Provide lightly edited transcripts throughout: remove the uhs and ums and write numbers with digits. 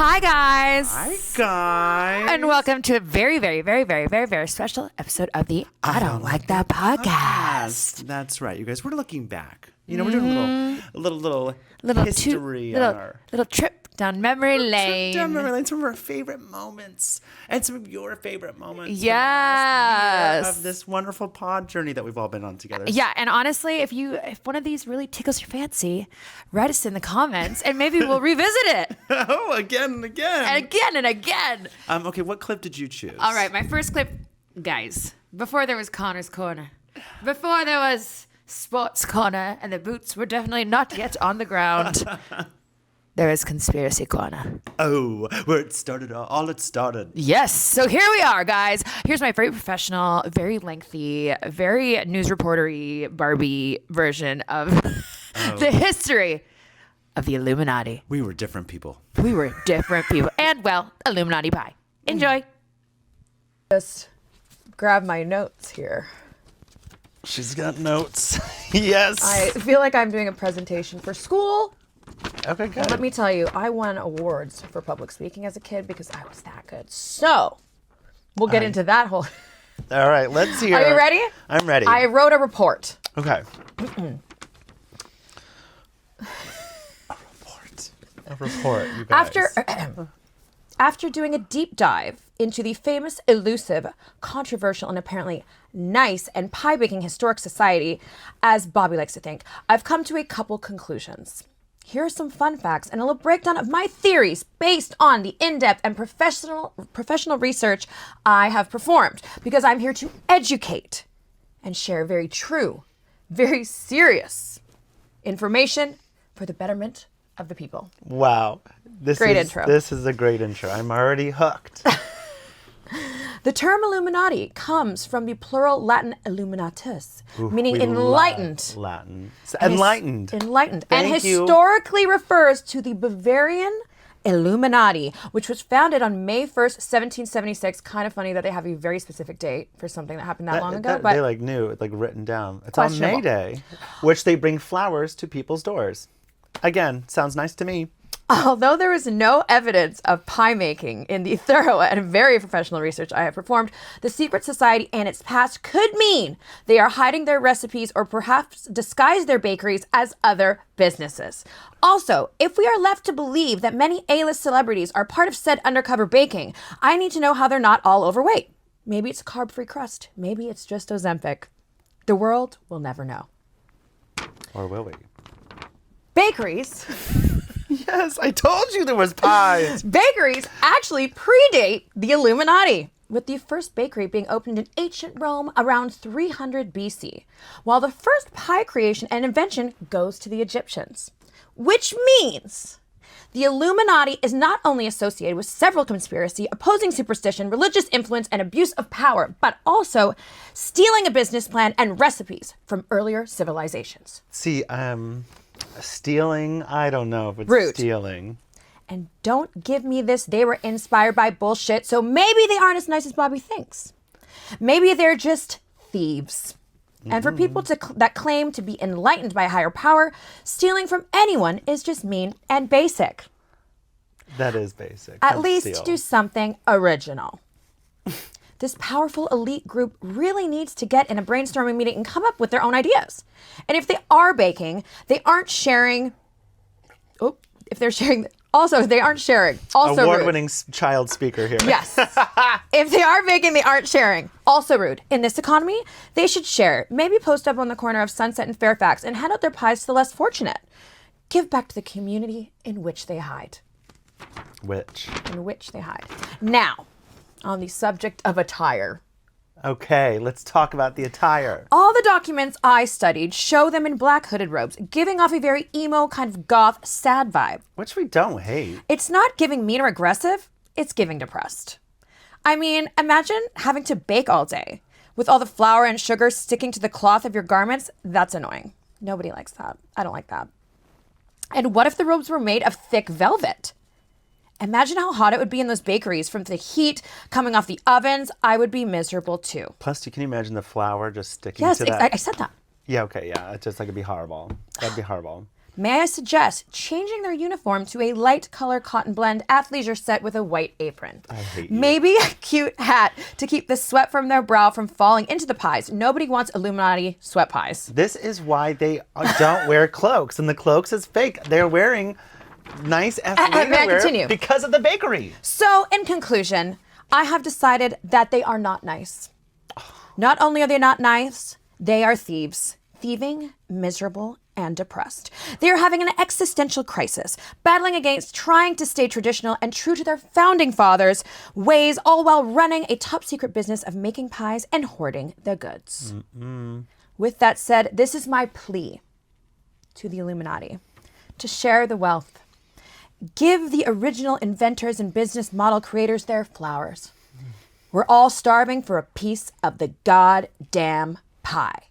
Hi, guys. Hi, guys. And welcome to a very, very, very, very, very, very special episode of the I Don't Like That podcast. That's right, you guys. We're looking back. You know, we're doing a little history on our little trip down memory lane. Down memory lane. Some of our favorite moments and some of your favorite moments. Yes. From the last year of this wonderful pod journey that we've all been on together. Yeah, and honestly, if one of these really tickles your fancy, write us in the comments and maybe we'll revisit it. Oh, again and again. And again and again. Okay, what clip did you choose? All right, my first clip, guys, before there was Connor's Corner, before there was Sports Corner, and the boots were definitely not yet on the ground, there is Conspiracy Corner. Oh, where it started, all it started. Yes, so here we are, guys. Here's my very professional, very lengthy, very news reportery Barbie version of the history of the Illuminati. We were different people. We were different people. And, well, Illuminati pie. Enjoy. Just grab my notes here. She's got notes. Yes. I feel like I'm doing a presentation for school. Okay, good. Let me tell you, I won awards for public speaking as a kid because I was that good. So, we'll get into that whole... All right, let's hear. Are you ready? I'm ready. I wrote a report. Okay. A report, you guys. After doing a deep dive into the famous, elusive, controversial, and apparently nice and pie-baking historic society, as Bobby likes to think, I've come to a couple conclusions. Here are some fun facts and a little breakdown of my theories based on the in-depth and professional research I have performed, because I'm here to educate and share very true, very serious information for the betterment of the people. Wow. Great intro. This is a great intro. I'm already hooked. The term Illuminati comes from the plural Latin illuminatus, meaning enlightened. Latin. Enlightened. Enlightened. Thank And you. historically refers to the Bavarian Illuminati, which was founded on May 1st, 1776. Kind of funny that they have a very specific date for something that happened that long ago. But they knew it, written down. It's on May Questionable. Day, which they bring flowers to people's doors. Again, sounds nice to me. although there is no evidence of pie making in the thorough and very professional research I have performed, the secret society and its past could mean they are hiding their recipes or perhaps disguise their bakeries as other businesses. Also, if we are left to believe that many A-list celebrities are part of said undercover baking, I need to know how they're not all overweight. Maybe it's a carb-free crust. Maybe it's just Ozempic. The world will never know. Or will we? Bakeries... Yes, I told you there was pies. Bakeries actually predate the Illuminati, with the first bakery being opened in ancient Rome around 300 BC, while the first pie creation and invention goes to the Egyptians. Which means the Illuminati is not only associated with several conspiracy, opposing superstition, religious influence, and abuse of power, but also stealing a business plan and recipes from earlier civilizations. See, stealing, I don't know if it's Rude. stealing. And don't give me this, they were inspired by bullshit, so maybe they aren't as nice as Bobby thinks. Maybe they're just thieves. And for people that claim to be enlightened by a higher power, stealing from anyone is just mean and basic. That is basic. At Don't least steal. do something original. This powerful elite group really needs to get in a brainstorming meeting and come up with their own ideas. And if they are baking, they aren't sharing. Oh, if they're sharing. Also, they aren't sharing. Also award-winning child speaker here. Yes. If they are baking, they aren't sharing. Also rude. In this economy, they should share. Maybe post up on the corner of Sunset and Fairfax and hand out their pies to the less fortunate. Give back to the community in which they hide. In which they hide. Now, on the subject of attire. Okay, let's talk about the attire. All the documents I studied show them in black hooded robes, giving off a very emo, kind of goth, sad vibe. Which we don't hate. It's not giving mean or aggressive, it's giving depressed. I mean, imagine having to bake all day with all the flour and sugar sticking to the cloth of your garments. That's annoying. Nobody likes that. I don't like that. And what if the robes were made of thick velvet? Imagine how hot it would be in those bakeries from the heat coming off the ovens. I would be miserable too. Plus, can you imagine the flour just sticking Yes, to that? I said that. Yeah, okay, yeah. It's just like, it'd be horrible. That'd be horrible. may I suggest changing their uniform to a light color cotton blend athleisure set with a white apron. I hate you. Maybe a cute hat to keep the sweat from their brow from falling into the pies. Nobody wants Illuminati sweat pies. This is why they don't wear cloaks, and the cloaks is fake. They're wearing nice athleisure May I wear continue? because of the bakery. So, in conclusion, I have decided that they are not nice. Not only are they not nice, they are thieves. Thieving, miserable, and depressed. They are having an existential crisis, battling against trying to stay traditional and true to their founding fathers' ways, all while running a top secret business of making pies and hoarding the goods. With that said, this is my plea to the Illuminati to share the wealth. Give the original inventors and business model creators their flowers. We're all starving for a piece of the goddamn pie.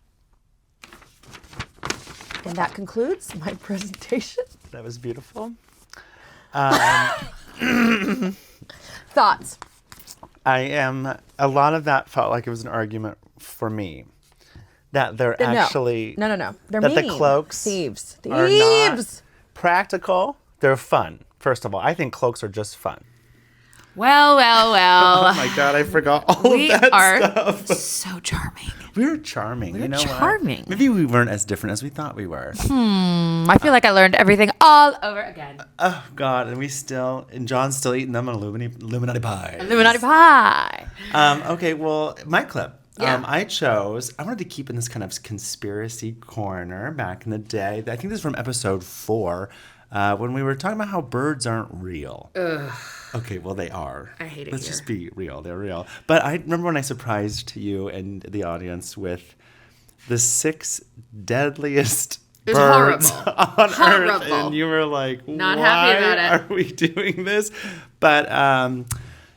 And that concludes my presentation. That was beautiful. Thoughts? A lot of that felt like it was an argument for me. That they're actually... No. They're that mean. the cloaks Thieves. are not practical. They're fun. First of all, I think cloaks are just fun. Well. Oh my God, I forgot all We of that are stuff. so charming. We're charming. You know charming. what? Maybe we weren't as different as we thought we were. I feel like I learned everything all over again. Oh God, and John's still eating them on Illuminati pie. Illuminati pie. Okay, well, my clip. Yeah. I wanted to keep in this kind of conspiracy corner back in the day. I think this is from episode 4, when we were talking about how birds aren't real. Ugh. Okay, well, they are. I hate it Let's here. just be real. They're real. But I remember when I surprised you and the audience with the 6 deadliest It was birds horrible. on Earth. Horrible. And you were like, Not why happy about it. are we doing this? But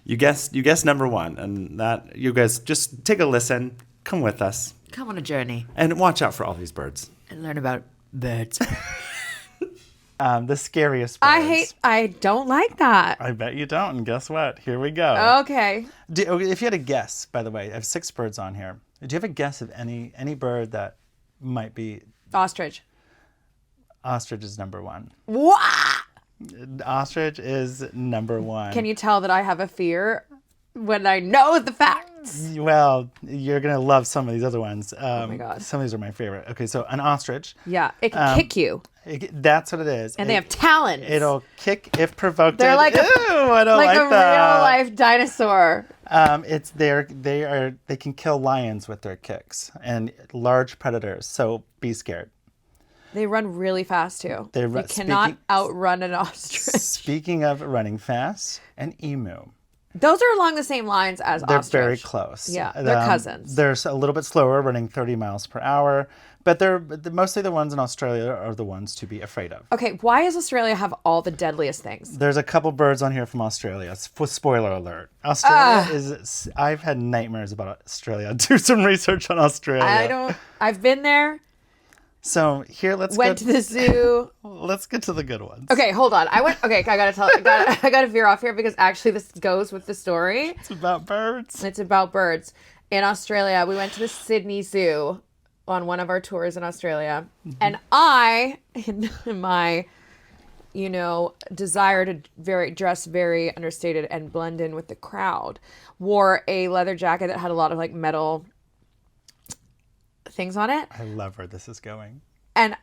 you guessed number 1. And that you guys just take a listen. Come with us. Come on a journey And watch out for all these birds. and learn about birds. The scariest birds. I don't like that. I bet you don't. And guess what? Here we go. Okay. If you had a guess, by the way, I have 6 birds on here. Do you have a guess of any bird that might be? Ostrich. Ostrich is number 1. What? Ostrich is number 1. Can you tell that I have a fear when I know the facts? Well, you're gonna love some of these other ones. Oh my God. Some of these are my favorite. Okay, so an ostrich. Yeah, it can kick you. That's what it is. And they have talons. It'll kick if provoked. They're like Ew, I don't like a that. real life dinosaur. They can kill lions with their kicks and large predators. So be scared. They run really fast too. They You run- cannot outrun an ostrich. Speaking of running fast, an emu. Those are along the same lines as They're ostrich. very close. Yeah, they're cousins. They're a little bit slower, running 30 miles per hour. But mostly the ones in Australia are the ones to be afraid of. Okay, why does Australia have all the deadliest things? There's a couple birds on here from Australia. Spoiler alert. Australia is... I've had nightmares about Australia. Do some research on Australia. I've been there. So here, let's Went to the zoo. Let's get to the good ones. Okay, hold on. I gotta veer off here because actually this goes with the story. It's about birds. It's about birds. In Australia, we went to the Sydney Zoo on one of our tours in Australia. And I, in my, desire to dress very understated and blend in with the crowd, wore a leather jacket that had a lot of like metal things on it. I love where this is going. And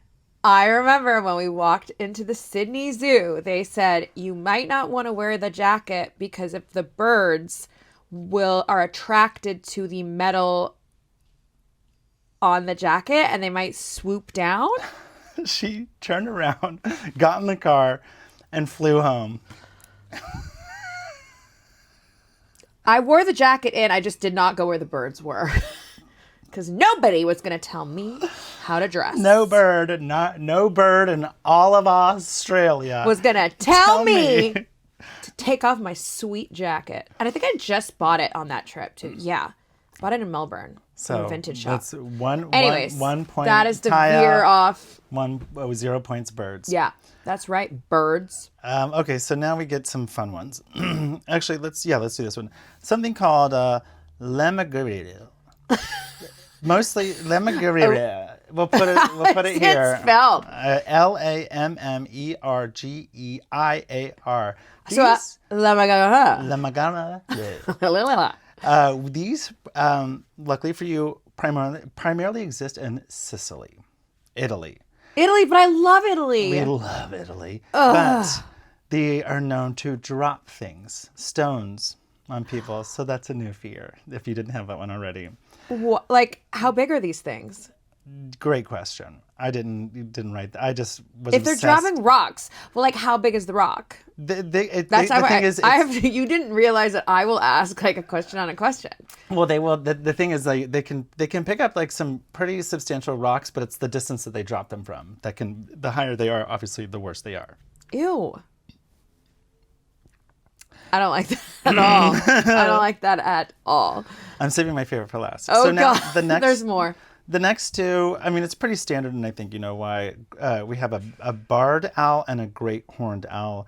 I remember when we walked into the Sydney Zoo, they said, you might not want to wear the jacket because if the birds are attracted to the metal on the jacket and they might swoop down. She turned around, got in the car, and flew home. I wore the jacket in. I just did not go where the birds were. Because nobody was going to tell me how to dress. No bird in all of Australia was going to tell me to take off my sweet jacket. And I think I just bought it on that trip too. Yeah. Bought it in Melbourne. So a vintage shop. that's one point. That is the Taya, veer off. 0 points birds. Yeah, that's right. Birds. Okay, so now we get some fun ones. Actually, let's do this one. Something called lemagirida. Mostly lemagirida. We'll put it here. It's spelled. Lammergeiar. So, These, luckily for you, primarily exist in Sicily, Italy. Italy, but I love Italy. We love Italy. But they are known to drop things, stones, on people. So that's a new fear, if you didn't have that one already. Like, how big are these things? Great question. I didn't write that. I just was If they're obsessed. dropping rocks, well, like, how big is the rock? The thing is, you didn't realize that I will ask like a question on a question. well, they will. The thing is, like, they can pick up like some pretty substantial rocks, but it's the distance that they drop them from the higher they are, obviously, the worse they are. Ew. I don't like that at all. I don't like that at all. I'm saving my favorite for last. Oh, so now God. the next, There's more. The next two, I mean, it's pretty standard, and I think you know why. We have a barred owl and a great horned owl,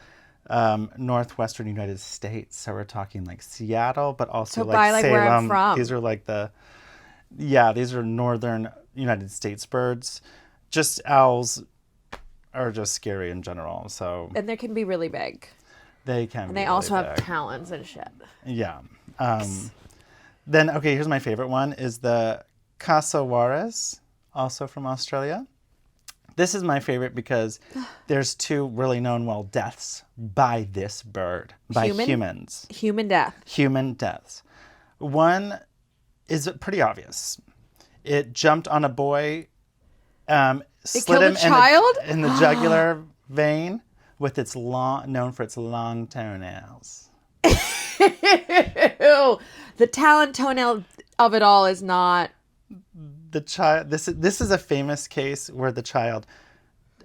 northwestern United States. So we're talking like Seattle, but also So by, like, Salem. where I'm from. These are like these are northern United States birds. Just owls are just scary in general. So And they can be really big. they can. And they also have talons and shit. Yeah. Then okay, here's my favorite one: is the Cassowaries, also from Australia. This is my favorite because there's two really known deaths by this bird, by humans. Human death. Human deaths. One is pretty obvious. It jumped on a boy, slit him in the jugular vein with its known for its long toenails. Ew. The talon toenail of it all is not. The child. This is a famous case where the child.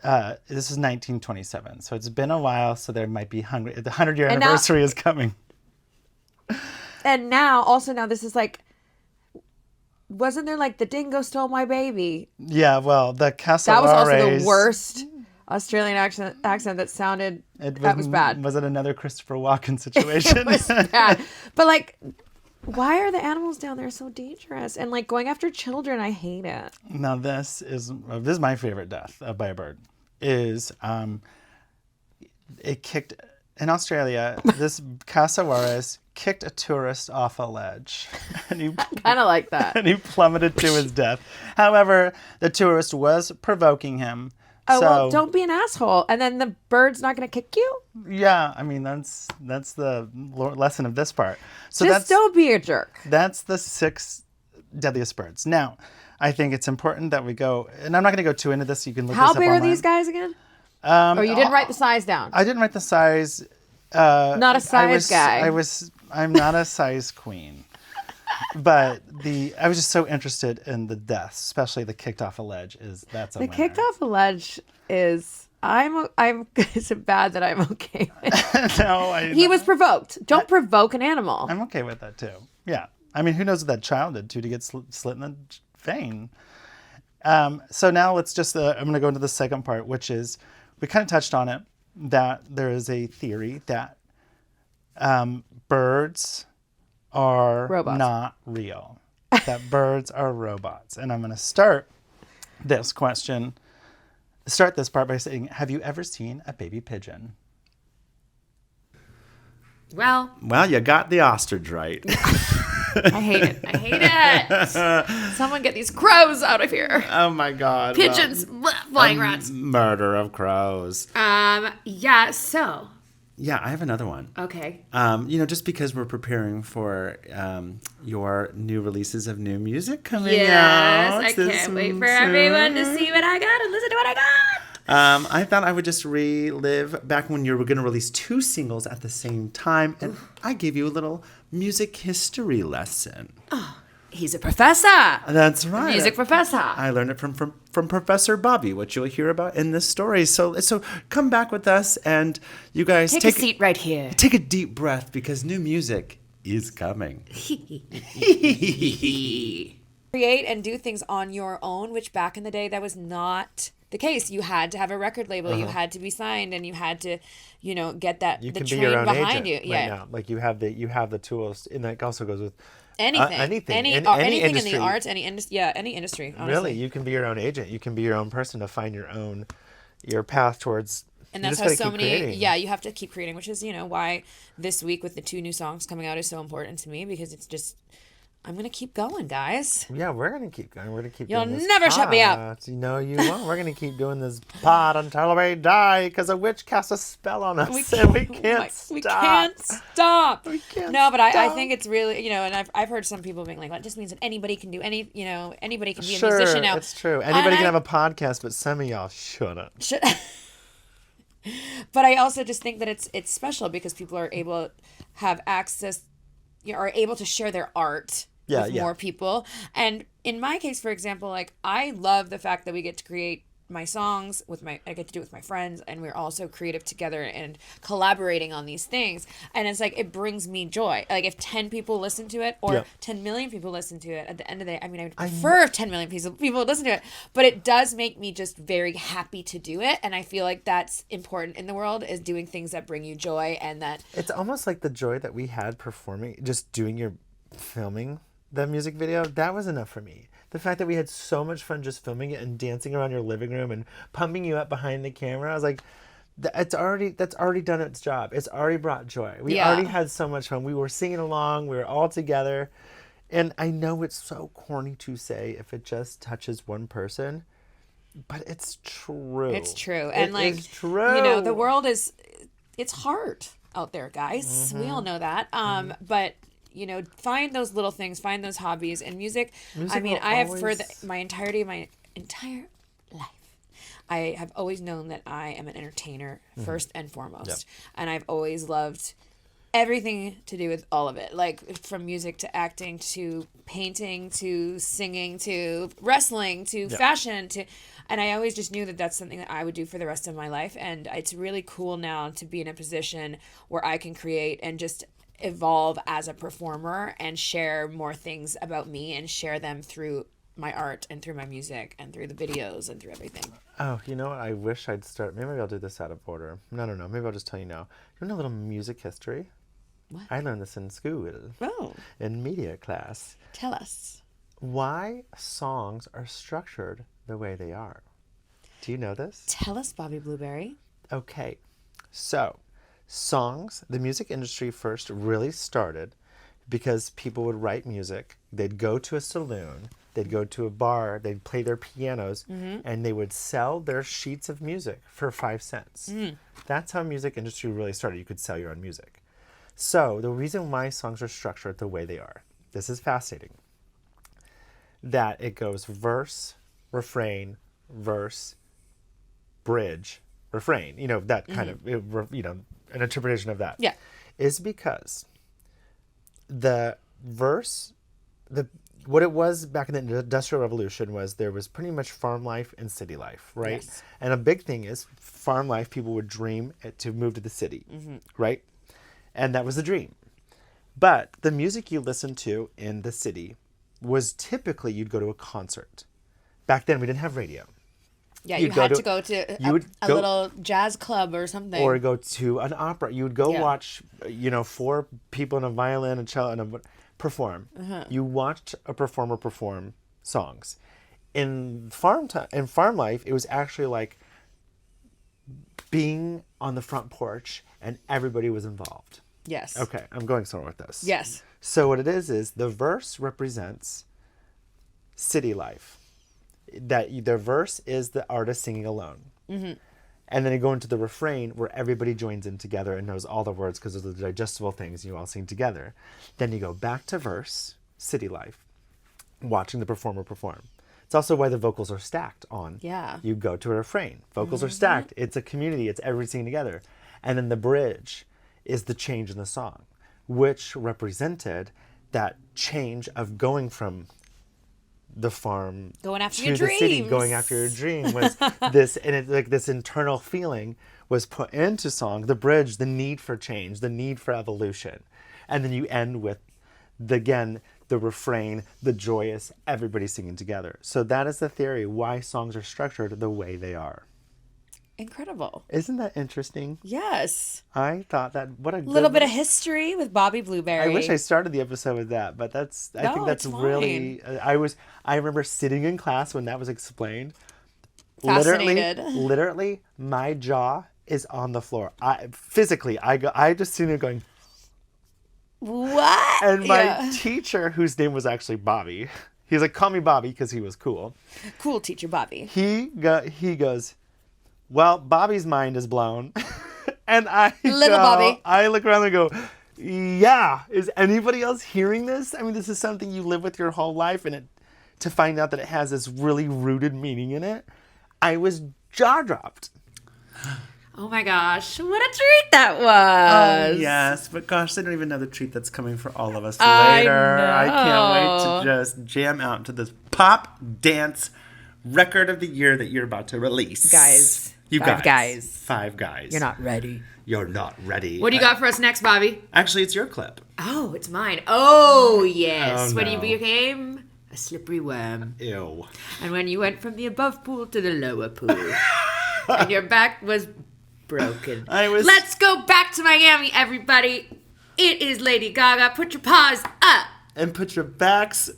This is 1927, so it's been a while. So there might be the 100-year anniversary is coming. And now this is like. Wasn't there like the dingo stole my baby? Yeah, well, the Cassowaries. That was also the worst Australian accent that sounded. That was bad. Was it another Christopher Walken situation? It was bad. But like. Why are the animals down there so dangerous? And like going after children, I hate it. Now this is my favorite death by a bird. Is it kicked in Australia? This Cassowaries kicked a tourist off a ledge, and he kind of like that. And he plummeted to his death. However, the tourist was provoking him. Oh, well, don't be an asshole. And then the bird's not going to kick you? Yeah, I mean, that's the lesson of this part. So just don't be a jerk. That's the 6 deadliest birds. Now, I think it's important that we go, and I'm not going to go too into this. You can look this up online. How big are these guys again? Or you didn't write the size down? I didn't write the size. Not a size guy. I'm not a size queen. But I was just so interested in the deaths, especially the kicked off a ledge. That's a winner. Kicked off a ledge is I'm. Is it bad that I'm okay with it? No, he was provoked. Don't provoke an animal. I'm okay with that too. Yeah, I mean, who knows what that child did to get slit in the vein? So now let's just. I'm going to go into the second part, which is we kind of touched on it, that there is a theory that birds are robots. Not real. That birds are robots. And I'm going to start this part by saying, have you ever seen a baby pigeon? Well, you got the ostrich right. I hate it. I hate it. Someone get these crows out of here. Oh my God. Pigeons, flying rats. Murder of crows. Yeah, so. Yeah, I have another one. Okay. Just because we're preparing for your new releases of new music coming out. Yes, I can't wait for everyone to see what I got and listen to what I got. I thought I would just relive back when you were going to release 2 singles at the same time, and I gave you a little music history lesson. Oh, he's a professor. That's right. Music professor. I learned it from Professor Bobby, which you'll hear about in this story. So come back with us, and you guys take a seat right here. Take a deep breath, because new music is coming. Create and do things on your own, which back in the day that was not the case. You had to have a record label, you had to be signed, and you had to, get that you the can train be your own behind agent you. right now. Like you have the tools, and that also goes with Anything. Anything. Any, In any anything industry. in the arts, any industry. Yeah, any industry, honestly. Really, you can be your own agent. You can be your own person to find your path towards. And You that's just how gotta so keep many, creating. yeah, you have to keep creating, which is, why this week with the 2 new songs coming out is so important to me, because it's just, I'm going to keep going, guys. Yeah, we're gonna keep going. We're gonna keep. You'll doing this never shut me up. pod. No, you won't. We're gonna keep doing this pod until we die, because a witch cast a spell on us, and we can't stop. We can't stop. We can't No, but I stop. think it's really, and I've heard some people being like, well, it just means that anybody can do anybody can be a Sure, musician now. it's true. Anybody can have a podcast, but some of y'all shouldn't. Should, but I also just think that it's special because people are able to have access, are able to share their art with more people. And in my case, for example, like, I love the fact that we get to create my songs I get to do it with my friends, and we're also creative together and collaborating on these things. And it's like, it brings me joy. Like, if 10 people listen to it, or 10 million people listen to it, at the end of the day, I mean, I would prefer if 10 million people listen to it, but it does make me just very happy to do it. And I feel like that's important in the world, is doing things that bring you joy. And that It's almost like the joy that we had performing, just filming the music video. That was enough for me. The fact that we had so much fun just filming it and dancing around your living room and pumping you up behind the camera. I was like, that's already done its job. It's already brought joy. We already had so much fun. We were singing along. We were all together. And I know it's so corny to say if it just touches one person, but it's true. It's true. And it's true. The world it's hard out there, guys. We all know that. But find those little things, find those hobbies. And music I mean, I have for my entire life, I have always known that I am an entertainer first and foremost. And I've always loved everything to do with all of it, like from music to acting to painting to singing to wrestling to fashion and I always just knew that that's something that I would do for the rest of my life. And it's really cool now to be in a position where I can create and just evolve as a performer and share more things about me and share them through my art and through my music and through the videos and through everything. Oh, you know what? I wish I'd start. Maybe I'll do this out of order. No. Maybe I'll just tell you now. You know a little music history? What? I learned this in school. Oh. In media class. Tell us. Why songs are structured the way they are. Do you know this? Tell us, Bobby Blueberry. Okay. So, songs, the music industry first really started because people would write music. They'd go to a saloon. They'd go to a bar. They'd play their pianos. And they would sell their sheets of music for 5 cents. That's how music industry really started. You could sell your own music. So, the reason why songs are structured the way they are, this is fascinating, that it goes verse, refrain, verse, bridge, refrain, that kind of, an interpretation of that. Yeah. Is because the verse, what it was back in the Industrial Revolution was there was pretty much farm life and city life, right? Yes. And a big thing is farm life, people would dream to move to the city, right? And that was the dream. But the music you listened to in the city was typically you'd go to a concert. Back then we didn't have radio. Yeah, you had to go to a little jazz club or something. Or go to an opera. You would go watch, 4 people in a violin, a cello, and perform. You watched a performer perform songs. In farm life, it was actually like being on the front porch and everybody was involved. Yes. Okay, I'm going somewhere with this. Yes. So what it is the verse represents city life. That the verse is the artist singing alone. And then you go into the refrain where everybody joins in together and knows all the words because of the digestible things you all sing together. Then you go back to verse, city life, watching the performer perform. It's also why the vocals are stacked on. Yeah. You go to a refrain. Vocals are stacked. It's a community. It's everybody singing together. And then the bridge is the change in the song, which represented that change of going from the farm going after to your the city, dreams. going after your dream was this, and it's like this internal feeling was put into song, the bridge, the need for change, the need for evolution. And then you end with the refrain, the joyous, everybody singing together. So that is the theory why songs are structured the way they are. Incredible. Isn't that interesting? Yes. I thought that what a Little good bit of history with Bobby Blueberry. I wish I started the episode with that, but I think that's it's really. I remember sitting in class when that was explained. Fascinated. Literally, my jaw is on the floor. I just sitting there going. What? And my teacher, whose name was actually Bobby, he was like, "Call me Bobby," because he was cool. Cool teacher Bobby. He goes, "Well, Bobby's mind is blown," and Bobby. I look around and go, "Yeah, is anybody else hearing this? I mean, this is something you live with your whole life, and to find out that it has this really rooted meaning in it, I was jaw dropped." Oh my gosh, what a treat that was. Oh, yes, but gosh, they don't even know the treat that's coming for all of us I later. I can't wait know. to just jam out to this pop dance record of the year that you're about to release. Guys. You Five guys. 5 guys. You're not ready. You're not ready. What do you got for us next, Bobby? Actually, it's your clip. Oh, it's mine. Oh, yes. Oh, When no. you became a slippery worm. Ew. And when you went from the above pool to the lower pool. And your back was broken. Let's go back to Miami, everybody. It is Lady Gaga. Put your paws up. And put your backs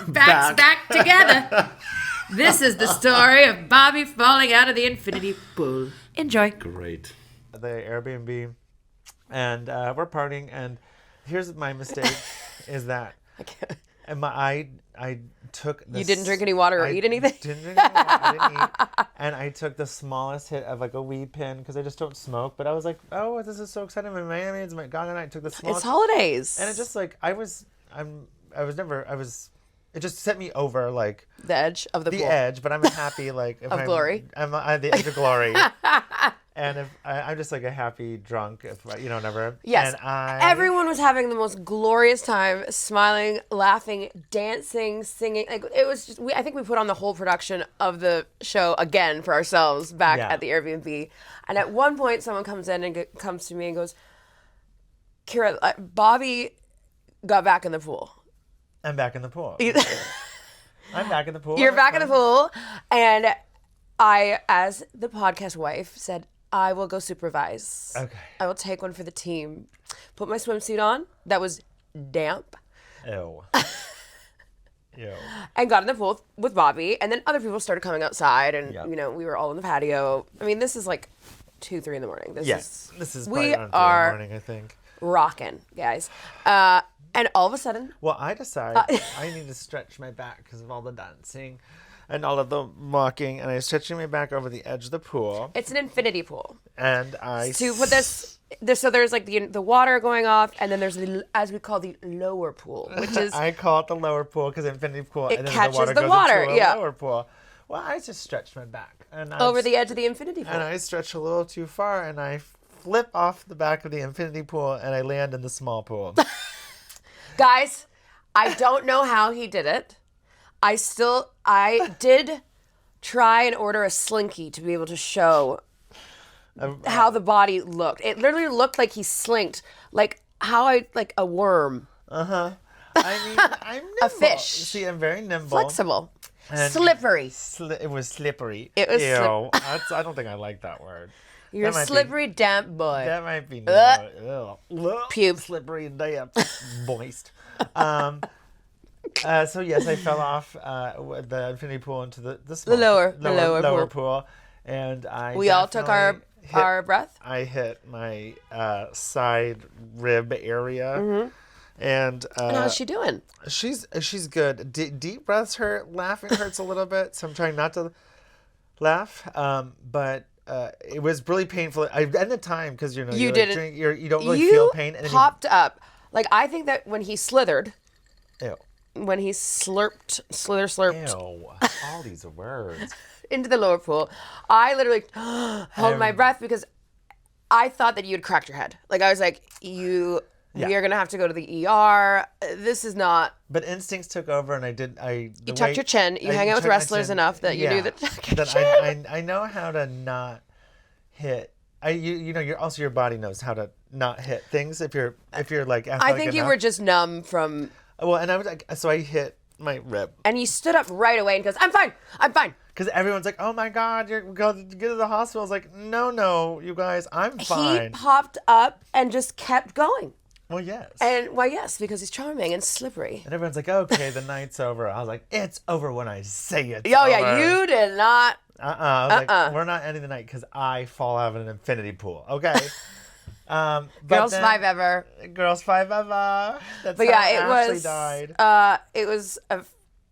Back together. This is the story of Bobby falling out of the infinity pool. Enjoy. Great. The Airbnb, and we're partying, and here's my mistake, is that I took this, You didn't drink any water or eat anything? Didn't drink any water, I didn't eat, and I took the smallest hit of like a weed pen because I just don't smoke. But I was like, oh, this is so exciting! I'm in Miami, it's my Gaga night. I took the smallest. It's holidays. And it just like it just set me over like the edge of the the pool. edge. But I'm happy like if Of glory. I'm at the edge of glory. And if I'm just like a happy drunk, if never. Yes. And Everyone was having the most glorious time, smiling, laughing, dancing, singing. Like it was just. I think we put on the whole production of the show again for ourselves back at the Airbnb. And at one point, someone comes in and comes to me and goes, "Kira, Bobby got back in the pool." I'm back in the pool. I'm back in the pool. You're back in the pool, and I, as the podcast wife, said, I will go supervise. Okay. I will take one for the team. Put my swimsuit on. That was damp. Ew. Ew. And got in the pool with Bobby. And then other people started coming outside. And, Yep. we were all in the patio. I mean, this is like 2, 3 in the morning. Yes. This is we probably around 3 in the are morning, I think. rocking, guys. And all of a sudden, Well, I decide I need to stretch my back because of all the dancing and all of the walking. And I'm stretching my back over the edge of the pool. it's an infinity pool. And I... To put so there's like the water going off, and then there's as we call the lower pool, which is I call it the lower pool because infinity pool. It and then catches the water the goes water, into a yeah. lower pool. Well, I just stretched my back. And over the edge of the infinity pool. And I stretch a little too far, and I flip off the back of the infinity pool, and I land in the small pool. Guys, I don't know how he did it. I did try and order a slinky to be able to show how the body looked. It literally looked like he slinked, like a worm. I mean, I'm nimble. A fish. See, I'm very nimble. Flexible. And Slippery. It was slippery. It was Ew. I don't think I like that word. You're a That might be- slippery, damp boy. That might be Puke. slippery and damp, moist. So yes, I fell off with the infinity pool into the small, lower pool, and We all took our breath. I hit my side rib area, and How's she doing? she's good. Deep breaths hurt. Laughing hurts a little bit, so I'm trying not to laugh. But it was really painful. At the time, because you didn't. You don't really feel pain. And then popped up. Like I think that when he slithered, Ew. when he slurped Ew. All these words. into the lower pool, I literally held my breath because I thought that you had cracked your head. Like I was like, we are gonna have to go to the ER. This is not. But instincts took over, and You tucked your chin. You hang out with wrestlers enough that you knew that. I know how to not hit. Your body knows how to not hit things if you're like athletic I think you enough. were just numb from. Well, and I was like, so I hit my rib. And he stood up right away and goes, I'm fine. I'm fine. Because everyone's like, oh my God, you're going to get to the hospital. I was like, no, you guys, I'm He fine. popped up and just kept going. Well, yes. And why, yes, because he's charming and slippery. And everyone's like, okay, the night's over. I was like, it's over when I say it's Oh, over. yeah, you did not. I was like, we're not ending the night because I fall out of an infinity pool. Okay. Girls five ever. Girls five ever. That's But how yeah, Ashley died. It was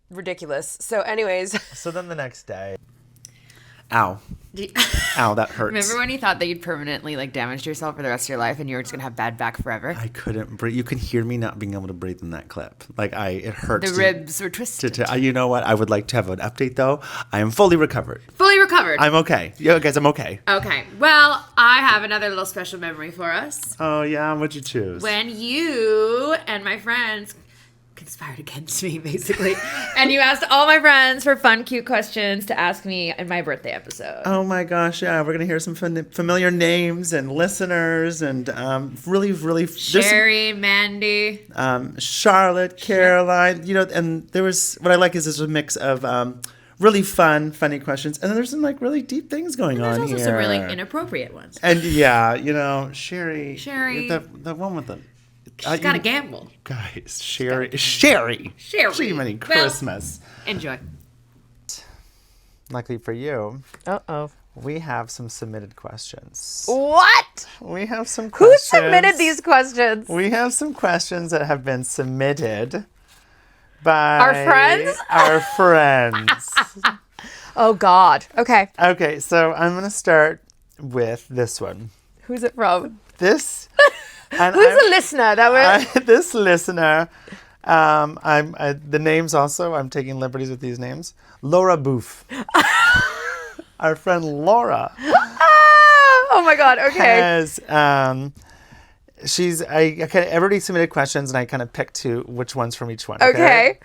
ridiculous. So anyways. So then the next day. Ow. Ow, that hurts. Remember when you thought that you'd permanently like damaged yourself for the rest of your life and you were just gonna have bad back forever? I couldn't breathe. You can hear me not being able to breathe in that clip. Like it hurts. The ribs were twisted. You know what? I would like to have an update though. I am fully recovered. Fully recovered. I'm okay. Yeah, guys, I'm okay. Okay. Well, I have another little special memory for us. Oh yeah, what'd you choose? When you and my friends conspired against me, basically. And you asked all my friends for fun, cute questions to ask me in my birthday episode. Oh my gosh, yeah. We're going to hear some familiar names and listeners and really, Sherry, Mandy. Charlotte, Caroline, and there was, what I like is there's a mix of really funny questions. And then there's some like really deep things going on here. There's also some really inappropriate ones. And yeah, Sherry. The one with the... She's got to gamble. Guys, Sherry. Jiminy Christmas. Well, enjoy. Luckily for you, Uh-oh. we have some submitted questions. What? We have some Who questions. submitted these questions? We have some questions that have been submitted by Our friends? Our friends. Oh, God. Okay. Okay, so I'm going to start with this one. Who's it from? This... And Who's the listener that we're... this listener, the names also, I'm taking liberties with these names. Laura Boof. Our friend Laura. Oh my God, okay. Has, everybody submitted questions and I kind of picked which ones from each one. Okay.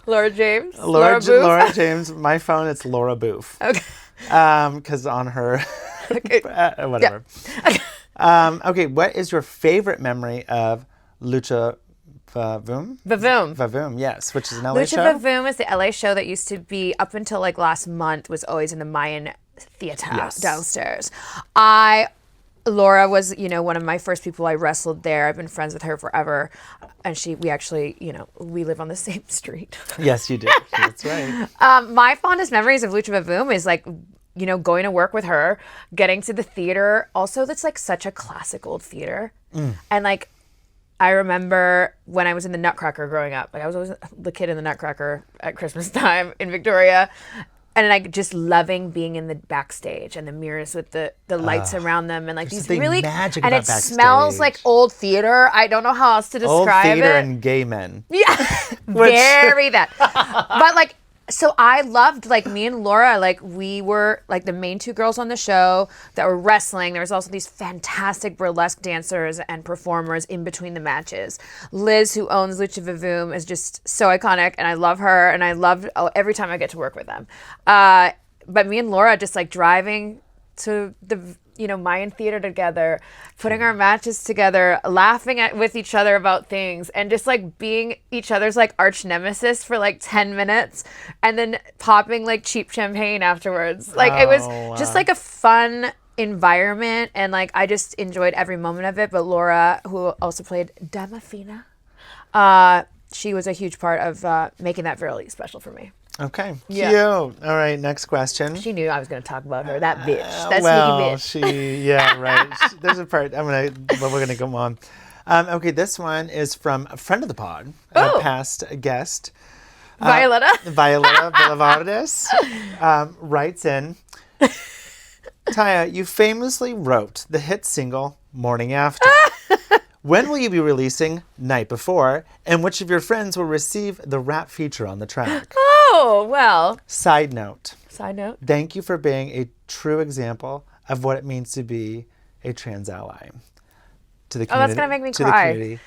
Laura James. Laura Boof. Laura James. My phone, it's Laura Boof. Okay. Because on her, Okay. whatever. Yeah. Okay. Okay, what is your favorite memory of Lucha Vavoom? Vavoom, yes, which is an LA show. Lucha Vavoom is the LA show that used to be, up until like last month, was always in the Mayan Theater downstairs. Laura was, one of my first people I wrestled there. I've been friends with her forever. And we actually, we live on the same street. Yes, you do. That's right. My fondest memories of Lucha Vavoom is like, going to work with her, getting to the theater. Also, that's like such a classic old theater. And like, I remember when I was in the Nutcracker growing up, like I was always the kid in the Nutcracker at Christmas time in Victoria. And like just loving being in the backstage and the mirrors with the lights around them and like these really magic and about it backstage. Smells like old theater. I don't know how else to describe old theater it. and gay men. Yeah, very that. But like, so I loved, like, me and Laura, like, we were, like, the main two girls on the show that were wrestling. There was also these fantastic burlesque dancers and performers in between the matches. Liz, who owns Lucha Vavoom, is just so iconic, and I love her, and I love every time I get to work with them. But me and Laura just, like, driving to the Mayan theater together, putting our matches together, laughing with each other about things, and just like being each other's like arch nemesis for like 10 minutes, and then popping like cheap champagne afterwards. Like it was just like a fun environment, and like I just enjoyed every moment of it. But Laura, who also played Damafina, she was a huge part of making that really special for me. Okay. Yeah. Cute. All right. Next question. She knew I was going to talk about her. That bitch. That sneaky bitch. Yeah, right. There's a part. We're going to go on. Okay. This one is from a friend of the pod, a past guest. Violetta Villavardes writes in, Taya, you famously wrote the hit single Morning After. When will you be releasing Night Before? And which of your friends will receive the rap feature on the track? Oh, well. Side note. Thank you for being a true example of what it means to be a trans ally. To the community. Oh, that's going to make me cry. The community,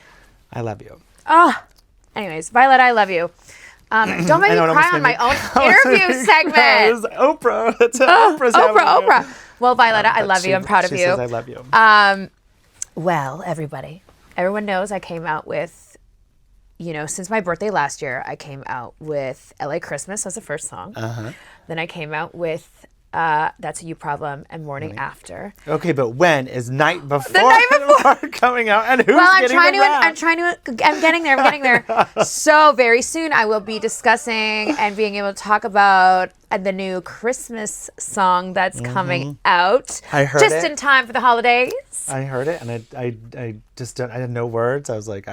I love you. Oh. Anyways, Violet, I love you. Don't make me cry on my own interview segment. It's Oprah. It's Oprah's Oprah. Well, Violetta, I love you. I'm proud of you. She says I love you. Well, everyone knows I came out with since my birthday last year, I came out with LA Christmas as the first song. Then I came out with That's a You Problem and Morning After. Okay, but when is Night Before? The Night Before coming out, and who's getting the rap? I'm getting there. So very soon I will be discussing and being able to talk about the new Christmas song that's coming out. I heard just it. in time for the holidays. I heard it, and I just don't. I had no words. I was like,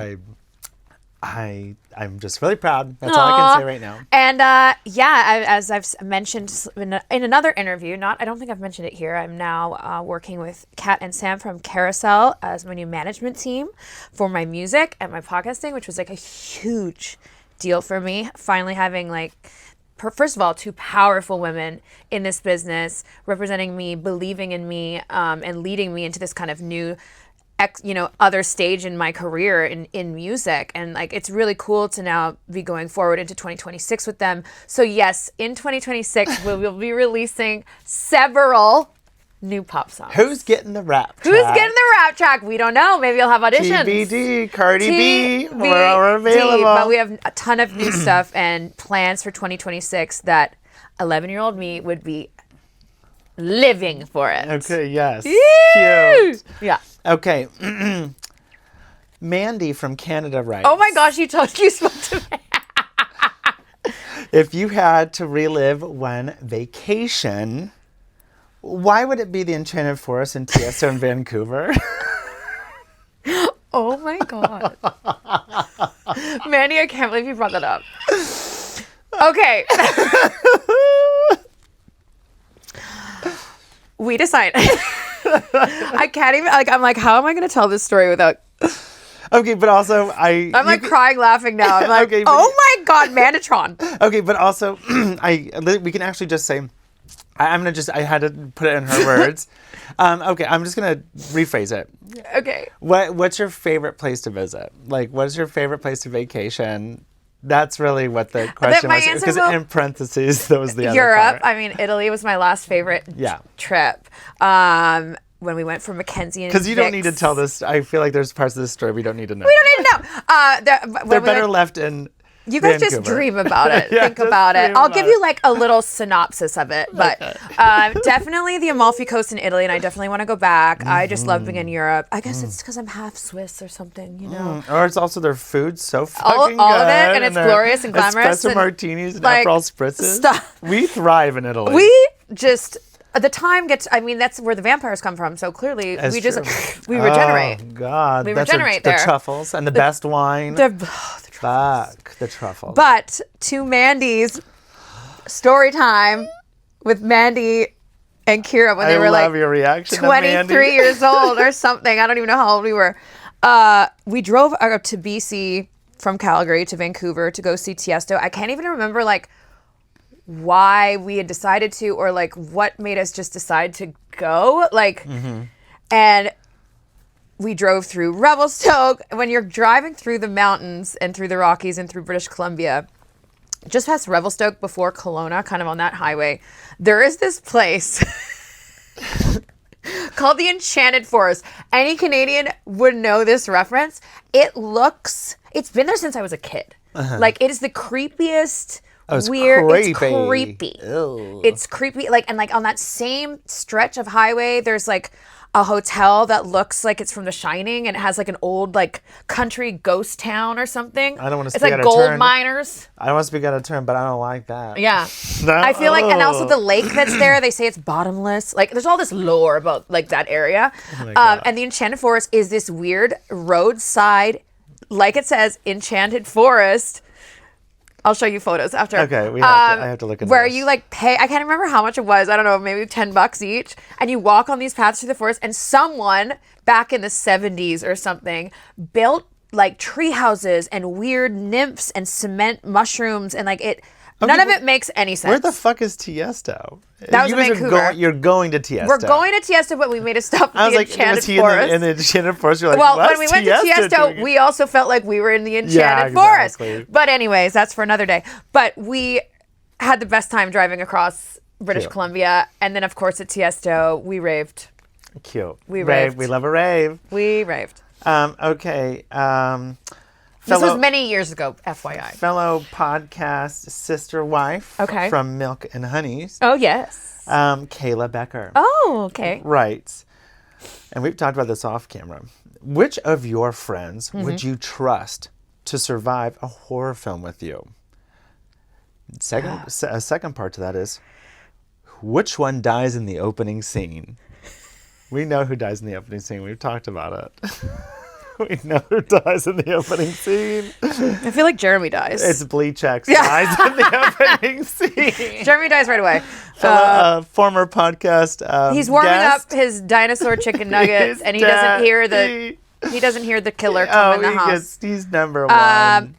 I'm just really proud. That's all I can say right now. And as I've mentioned in another interview, I don't think I've mentioned it here. I'm now working with Kat and Sam from Carousel as my new management team for my music and my podcasting, which was like a huge deal for me. Finally having first of all, 2 powerful women in this business representing me, believing in me, and leading me into this kind of new other stage in my career in music. And it's really cool to now be going forward into 2026 with them. So yes, in 2026, we will be releasing several new pop songs. Who's getting the rap track? Who's getting the rap track? We don't know. Maybe you'll have auditions. TBD, Cardi B, we're available. But we have a ton of new stuff and plans for 2026 that 11-year-old me would be living for it. Okay, yes. Yee! Cute. Yeah. Okay. Mandy from Canada writes. Oh my gosh, you spoke to me. If you had to relive one vacation, why would it be the Enchanted Forest in Tiesto in Vancouver? Oh my God. Mandy, I can't believe you brought that up. Okay. We decided. I can't even, I'm like, how am I going to tell this story without... Okay, but also I'm crying laughing now. I'm like, Okay, oh my God, Mandatron. Okay, but also, we can actually just say, I had to put it in her words. Okay, I'm just gonna rephrase it. Okay. What's your favorite place to visit? What's your favorite place to vacation? That's really what the question my was. answer Because in parentheses, that was the other Europe. part. I mean, Italy was my last favorite trip. When we went from Mackenzie and Because you don't need to Vic's. tell this. I feel like there's parts of this story we don't need to know. We don't need to know. They're better left in You guys Vancouver. just dream about it. Yeah, Think just about it. dream I'll about give it. you a little synopsis of it. But definitely the Amalfi Coast in Italy, and I definitely want to go back. I just love being in Europe. I guess it's because I'm half Swiss or something, you know. Or it's also their food so fucking All good. of it, and it's their glorious and glamorous. Espresso and, martinis and Aperol spritzes. stuff. We thrive in Italy. We just... The time gets... I mean, that's where the vampires come from. So clearly, That's we true. we regenerate. Oh, God. We That's regenerate the there. truffles and the best wine. The truffles. Fuck the truffles. But to Mandy's story time with Mandy and Kira when they were love your reaction to 23 Mandy. years old or something. I don't even know how old we were. We drove up to BC from Calgary to Vancouver to go see Tiesto. I can't even remember why we had decided to or what made us just decide to go. And we drove through Revelstoke. When you're driving through the mountains and through the Rockies and through British Columbia, just past Revelstoke before Kelowna, kind of on that highway, there is this place called the Enchanted Forest. Any Canadian would know this reference. It's been there since I was a kid. It is the creepiest... it's weird. creepy. It's creepy. Ew. It's creepy. And on that same stretch of highway, there's a hotel that looks like it's from The Shining, and it has an old country ghost town or something. I don't want to It's speak out of gold turn. miners. I don't want to speak out of turn, but I don't like that. Yeah. No. I feel and also the lake that's there, they say it's bottomless. There's all this lore about that area. Oh my God. And the Enchanted Forest is this weird roadside, like it says, Enchanted Forest. I'll show you photos after. Okay, I have to look into where this. you pay. I can't remember how much it was. I don't know, maybe $10 each. And you walk on these paths through the forest. And someone back in the 70s or something built tree houses and weird nymphs and cement mushrooms and none of it makes any sense. Where the fuck is Tiesto? That was you in guys are Vancouver. You're going to Tiesto. We're going to Tiesto, but we made a stop I at was the like, Enchanted was he Forest. in the Enchanted Forest? You're like, Well, what's when we went to Tiesto Tiesto, doing? we also felt like we were in the Enchanted Yeah, Forest. exactly. But anyways, that's for another day. But we had the best time driving across British Cute. Columbia. And then, of course, at Tiesto, we raved. Cute. We rave. raved. We love a rave. We raved. Okay. This was many years ago, FYI. fellow podcast sister wife Okay. from Milk and Honeys, Oh, yes. Kayla Becker. Oh, okay. Writes, and we've talked about this off camera. Which of your friends would you trust to survive a horror film with you? A second part to that is, which one dies in the opening scene? We know who dies in the opening scene. We've talked about it. We know who dies in the opening scene. I feel like Jeremy dies. It's Bleach X dies in the opening scene. Jeremy dies right away. Former podcast. He's warming guest. up his dinosaur chicken nuggets, and he doesn't hear the killer come in the house. He's number one.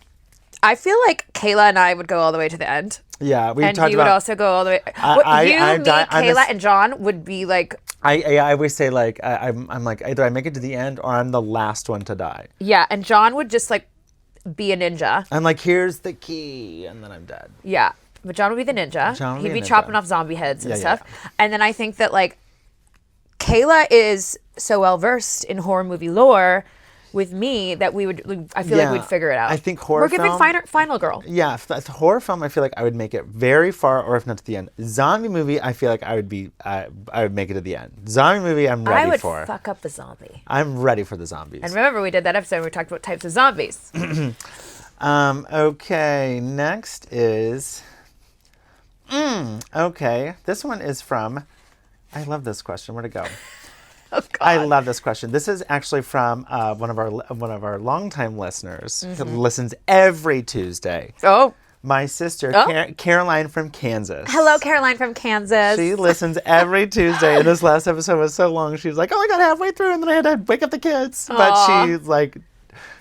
I feel like Kayla and I would go all the way to the end. Yeah, we And talked you would about. also go all the way. I Kayla, and John would be like. I always say like I'm like either I make it to the end or I'm the last one to die. Yeah, and John would just like be a ninja. I'm like, here's the key, and then I'm dead. Yeah, but John would be the ninja. John would He'd be be a ninja. chopping off zombie heads and Yeah, stuff. yeah. And then I think that like Kayla is so well versed in horror movie lore with me that I feel like we'd figure it out. I think horror We're giving film- Final Girl. Yeah, if that's a horror film, I feel like I would make it very far, or if not to the end. Zombie movie, I feel like I would make it to the end. Zombie movie, I'm ready I would for. fuck up the zombie. I'm ready for the zombies. And remember, we did that episode where we talked about types of zombies. Okay, next is. Okay, this one is from. I love this question. Where'd it go? Oh, God. I love this question. This is actually from one of our longtime listeners who listens every Tuesday. Oh. My sister, Oh. Caroline from Kansas. Hello, Caroline from Kansas. She listens every Tuesday, and this last episode was so long. She was like, "Oh, I got halfway through, and then I had to wake up the kids." Aw. But she's like,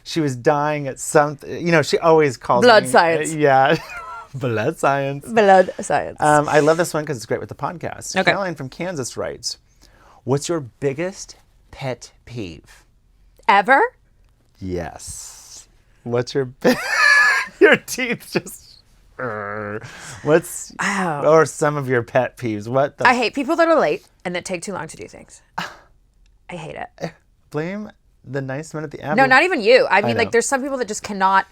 she was dying at something. You know, she always calls Blood me- science. Yeah, blood science. Blood science. I love this one because it's great with the podcast. Okay. Caroline from Kansas writes, "What's your biggest pet peeve?" Ever? Yes. What's your your teeth just? What's Wow. or some of your pet peeves? What the I hate people that are late and that take too long to do things. I hate it. blame the nice men at the Abbey? No, not even you. I mean, know. like, there's some people that just cannot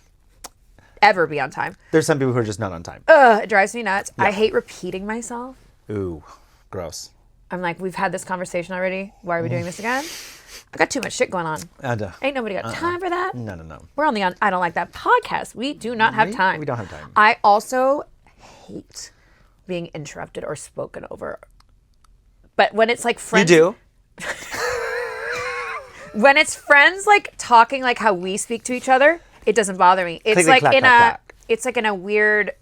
ever be on time. There's some people who are just not on time. Ugh, it drives me nuts. I hate repeating myself. Ooh, gross. I'm like, we've had this conversation already. Why are we doing this again? I got too much shit going on. Ain't nobody got time for that. No. We're on the I Don't Like That podcast. We do not have time. We don't have time. I also hate being interrupted or spoken over. But when it's like You friends. do? When it's friends like talking like how we speak to each other, it doesn't bother me. It's Clickety like clack, in clack, clack. it's like in a weird,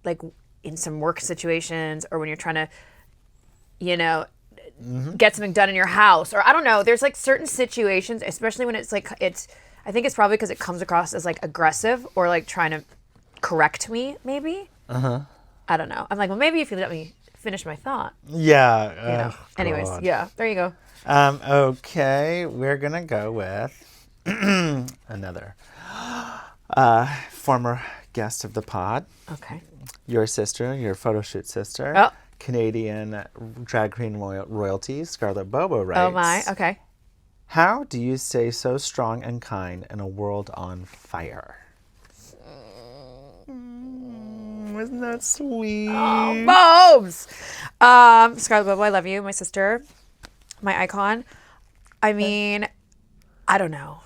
like in some work situations or when you're trying to, you know, get something done in your house or I don't know. There's like certain situations, especially when it's like I think it's probably because it comes across as like aggressive or like trying to correct me maybe. I don't know. I'm like, well, maybe if you let me finish my thought. Yeah. You know. Anyways, God. yeah, there you go. Okay, we're gonna go with another former guest of the pod, Okay. your sister, your photo shoot sister, Oh. Canadian drag queen royalty, Scarlett Bobo writes. Oh my. Okay. How do you stay so strong and kind in a world on fire? Isn't that sweet? Bobs. Scarlett Bobo, I love you, my sister, my icon. I mean, I don't know.